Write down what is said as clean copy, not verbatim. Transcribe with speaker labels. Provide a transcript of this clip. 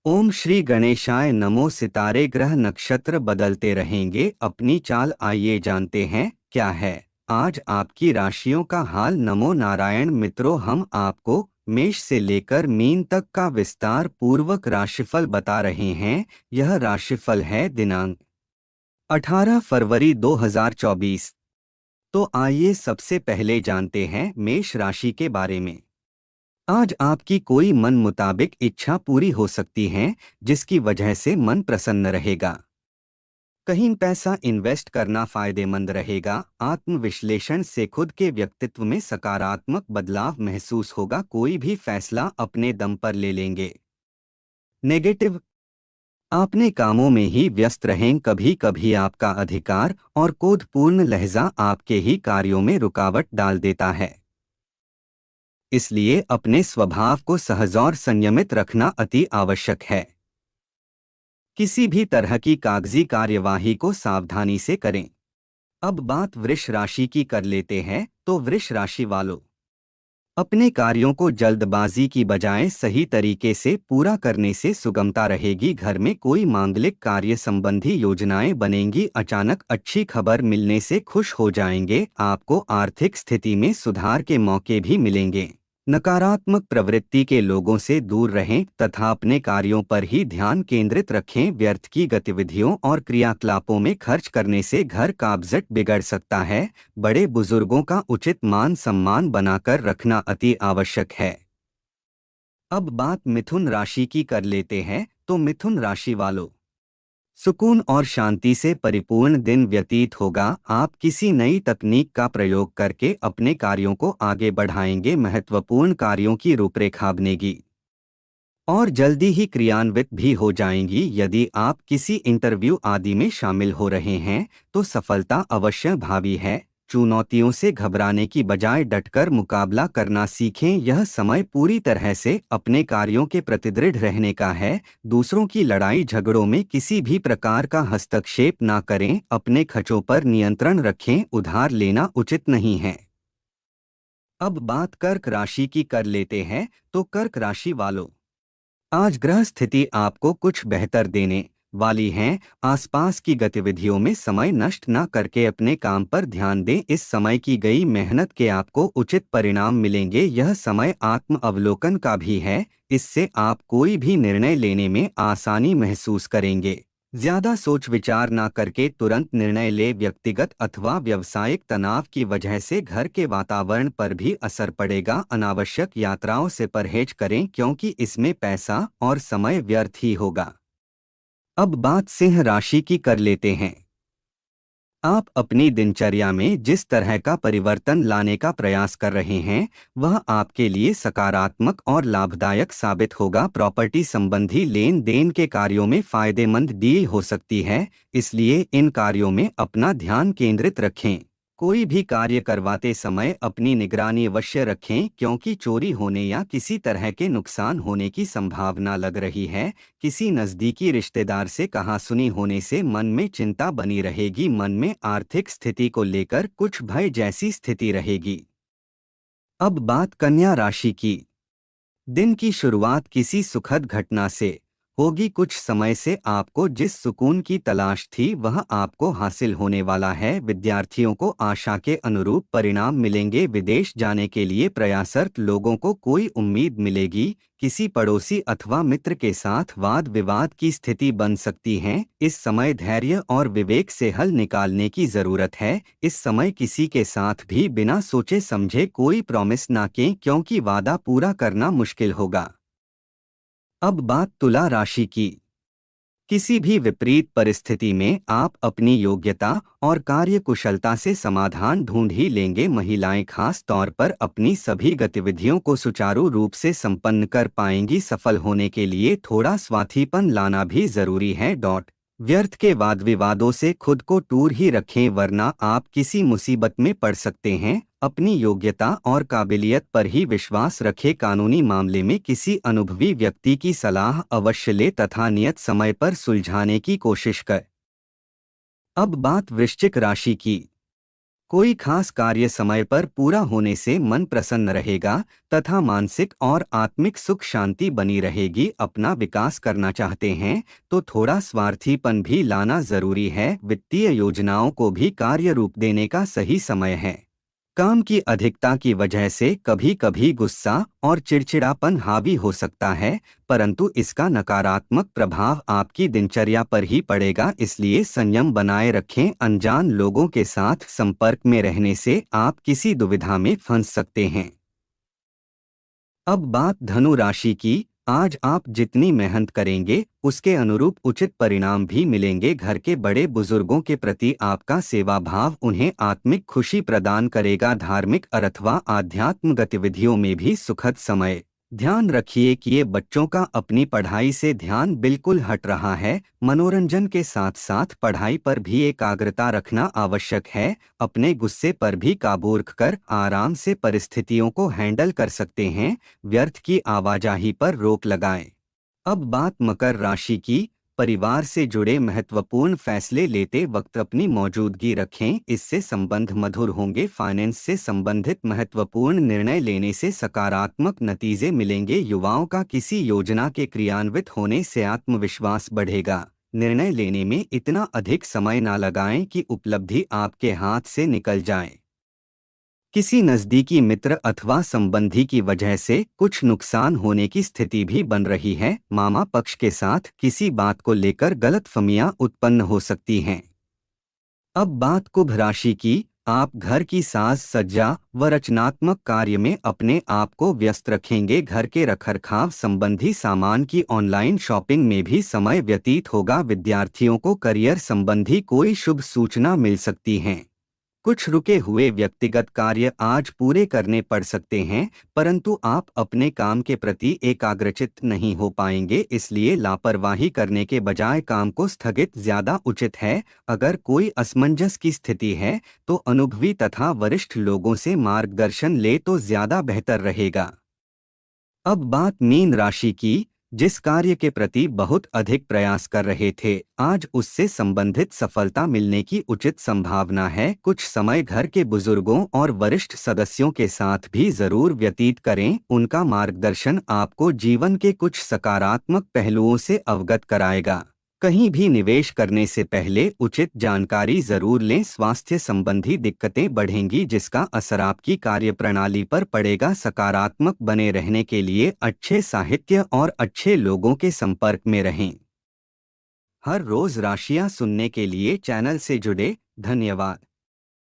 Speaker 1: ओम श्री गणेशाय नमो। सितारे ग्रह नक्षत्र बदलते रहेंगे, अपनी चाल आइए जानते हैं क्या है आज आपकी राशियों का हाल। नमो नारायण मित्रों, हम आपको मेष से लेकर मीन तक का विस्तार पूर्वक राशिफल बता रहे हैं। यह राशिफल है दिनांक 18 फरवरी 2024। तो आइए सबसे पहले जानते हैं मेष राशि के बारे में। आज आपकी कोई मन मुताबिक इच्छा पूरी हो सकती है, जिसकी वजह से मन प्रसन्न रहेगा। कहीं पैसा इन्वेस्ट करना फायदेमंद रहेगा। आत्मविश्लेषण से खुद के व्यक्तित्व में सकारात्मक बदलाव महसूस होगा। कोई भी फैसला अपने दम पर ले लेंगे। नेगेटिव, अपने कामों में ही व्यस्त रहें। कभी कभी आपका अधिकार और क्रोधपूर्ण लहजा आपके ही कार्यों में रुकावट डाल देता है, इसलिए अपने स्वभाव को सहज और संयमित रखना अति आवश्यक है। किसी भी तरह की कागजी कार्यवाही को सावधानी से करें। अब बात वृष राशि की कर लेते हैं। तो वृष राशि वालों, अपने कार्यों को जल्दबाजी की बजाय सही तरीके से पूरा करने से सुगमता रहेगी। घर में कोई मांगलिक कार्य संबंधी योजनाएं बनेंगी। अचानक अच्छी खबर मिलने से खुश हो जाएंगे। आपको आर्थिक स्थिति में सुधार के मौके भी मिलेंगे। नकारात्मक प्रवृत्ति के लोगों से दूर रहें तथा अपने कार्यों पर ही ध्यान केंद्रित रखें। व्यर्थ की गतिविधियों और क्रियाकलापों में खर्च करने से घर का बजट बिगड़ सकता है। बड़े बुजुर्गों का उचित मान सम्मान बनाकर रखना अति आवश्यक है। अब बात मिथुन राशि की कर लेते हैं। तो मिथुन राशि वालों, सुकून और शांति से परिपूर्ण दिन व्यतीत होगा। आप किसी नई तकनीक का प्रयोग करके अपने कार्यों को आगे बढ़ाएंगे। महत्वपूर्ण कार्यों की रूपरेखा बनेगी और जल्दी ही क्रियान्वित भी हो जाएंगी। यदि आप किसी इंटरव्यू आदि में शामिल हो रहे हैं तो सफलता अवश्य भावी है। चुनौतियों से घबराने की बजाय डटकर मुकाबला करना सीखें। यह समय पूरी तरह से अपने कार्यों के प्रति दृढ़ रहने का है। दूसरों की लड़ाई झगड़ों में किसी भी प्रकार का हस्तक्षेप न करें। अपने खर्चों पर नियंत्रण रखें। उधार लेना उचित नहीं है। अब बात कर्क राशि की कर लेते हैं। तो कर्क राशि वालों, आज ग्रह स्थिति आपको कुछ बेहतर देने वाली है। आसपास की गतिविधियों में समय नष्ट न करके अपने काम पर ध्यान दें। इस समय की गई मेहनत के आपको उचित परिणाम मिलेंगे। यह समय आत्म अवलोकन का भी है। इससे आप कोई भी निर्णय लेने में आसानी महसूस करेंगे। ज्यादा सोच विचार न करके तुरंत निर्णय ले। व्यक्तिगत अथवा व्यावसायिक तनाव की वजह से घर के वातावरण पर भी असर पड़ेगा। अनावश्यक यात्राओं से परहेज करें, क्योंकि इसमें पैसा और समय व्यर्थ ही होगा। अब बात सिंह राशि की कर लेते हैं। आप अपनी दिनचर्या में जिस तरह का परिवर्तन लाने का प्रयास कर रहे हैं, वह आपके लिए सकारात्मक और लाभदायक साबित होगा। प्रॉपर्टी संबंधी लेन देन के कार्यों में फायदेमंद डील हो सकती है, इसलिए इन कार्यों में अपना ध्यान केंद्रित रखें। कोई भी कार्य करवाते समय अपनी निगरानी अवश्य रखें, क्योंकि चोरी होने या किसी तरह के नुकसान होने की संभावना लग रही है। किसी नज़दीकी रिश्तेदार से कहासुनी होने से मन में चिंता बनी रहेगी। मन में आर्थिक स्थिति को लेकर कुछ भय जैसी स्थिति रहेगी। अब बात कन्या राशि की। दिन की शुरुआत किसी सुखद घटना से होगी। कुछ समय से आपको जिस सुकून की तलाश थी वह आपको हासिल होने वाला है। विद्यार्थियों को आशा के अनुरूप परिणाम मिलेंगे। विदेश जाने के लिए प्रयासरत लोगों को कोई उम्मीद मिलेगी। किसी पड़ोसी अथवा मित्र के साथ वाद विवाद की स्थिति बन सकती है। इस समय धैर्य और विवेक से हल निकालने की जरूरत है। इस समय किसी के साथ भी बिना सोचे समझे कोई प्रॉमिस ना कें, क्योंकि वादा पूरा करना मुश्किल होगा। अब बात तुला राशि की। किसी भी विपरीत परिस्थिति में आप अपनी योग्यता और कार्यकुशलता से समाधान ढूंढ ही लेंगे। महिलाएं खास तौर पर अपनी सभी गतिविधियों को सुचारू रूप से संपन्न कर पाएंगी। सफल होने के लिए थोड़ा स्वार्थीपन लाना भी जरूरी है। व्यर्थ के वाद विवादों से खुद को दूर ही रखें, वरना आप किसी मुसीबत में पड़ सकते हैं। अपनी योग्यता और काबिलियत पर ही विश्वास रखें। कानूनी मामले में किसी अनुभवी व्यक्ति की सलाह अवश्य ले तथा नियत समय पर सुलझाने की कोशिश कर। अब बात वृश्चिक राशि की। कोई खास कार्य समय पर पूरा होने से मन प्रसन्न रहेगा तथा मानसिक और आत्मिक सुख शांति बनी रहेगी। अपना विकास करना चाहते हैं तो थोड़ा स्वार्थीपन भी लाना जरूरी है। वित्तीय योजनाओं को भी कार्य रूप देने का सही समय है। काम की अधिकता की वजह से कभी कभी गुस्सा और चिड़चिड़ापन हावी हो सकता है, परंतु इसका नकारात्मक प्रभाव आपकी दिनचर्या पर ही पड़ेगा, इसलिए संयम बनाए रखें। अनजान लोगों के साथ संपर्क में रहने से आप किसी दुविधा में फंस सकते हैं। अब बात धनु राशि की। आज आप जितनी मेहनत करेंगे उसके अनुरूप उचित परिणाम भी मिलेंगे। घर के बड़े बुजुर्गों के प्रति आपका सेवा भाव उन्हें आत्मिक खुशी प्रदान करेगा। धार्मिक अथवा आध्यात्म गतिविधियों में भी सुखद समय। ध्यान रखिए कि ये बच्चों का अपनी पढ़ाई से ध्यान बिल्कुल हट रहा है। मनोरंजन के साथ साथ पढ़ाई पर भी एकाग्रता रखना आवश्यक है। अपने गुस्से पर भी काबू रखकर आराम से परिस्थितियों को हैंडल कर सकते हैं। व्यर्थ की आवाजाही पर रोक लगाएं। अब बात मकर राशि की। परिवार से जुड़े महत्वपूर्ण फैसले लेते वक्त अपनी मौजूदगी रखें, इससे संबंध मधुर होंगे। फाइनेंस से संबंधित महत्वपूर्ण निर्णय लेने से सकारात्मक नतीजे मिलेंगे। युवाओं का किसी योजना के क्रियान्वित होने से आत्मविश्वास बढ़ेगा। निर्णय लेने में इतना अधिक समय न लगाएं कि उपलब्धि आपके हाथ से निकल जाए। किसी नज़दीकी मित्र अथवा संबंधी की वजह से कुछ नुकसान होने की स्थिति भी बन रही है। मामा पक्ष के साथ किसी बात को लेकर गलतफहमियां उत्पन्न हो सकती हैं। अब बात कुंभ राशि की। आप घर की साज सज्जा व रचनात्मक कार्य में अपने आप को व्यस्त रखेंगे। घर के रखरखाव संबंधी सामान की ऑनलाइन शॉपिंग में भी समय व्यतीत होगा। विद्यार्थियों को करियर संबंधी कोई शुभ सूचना मिल सकती है। कुछ रुके हुए व्यक्तिगत कार्य आज पूरे करने पड़ सकते हैं, परंतु आप अपने काम के प्रति एकाग्रचित नहीं हो पाएंगे, इसलिए लापरवाही करने के बजाय काम को स्थगित ज्यादा उचित है। अगर कोई असमंजस की स्थिति है तो अनुभवी तथा वरिष्ठ लोगों से मार्गदर्शन ले तो ज्यादा बेहतर रहेगा। अब बात मीन राशि की। जिस कार्य के प्रति बहुत अधिक प्रयास कर रहे थे, आज उससे संबंधित सफलता मिलने की उचित संभावना है। कुछ समय घर के बुजुर्गों और वरिष्ठ सदस्यों के साथ भी जरूर व्यतीत करें। उनका मार्गदर्शन आपको जीवन के कुछ सकारात्मक पहलुओं से अवगत कराएगा। कहीं भी निवेश करने से पहले उचित जानकारी जरूर लें। स्वास्थ्य संबंधी दिक्कतें बढ़ेंगी, जिसका असर आपकी कार्यप्रणाली पर पड़ेगा। सकारात्मक बने रहने के लिए अच्छे साहित्य और अच्छे लोगों के संपर्क में रहें। हर रोज राशियां सुनने के लिए चैनल से जुड़े। धन्यवाद।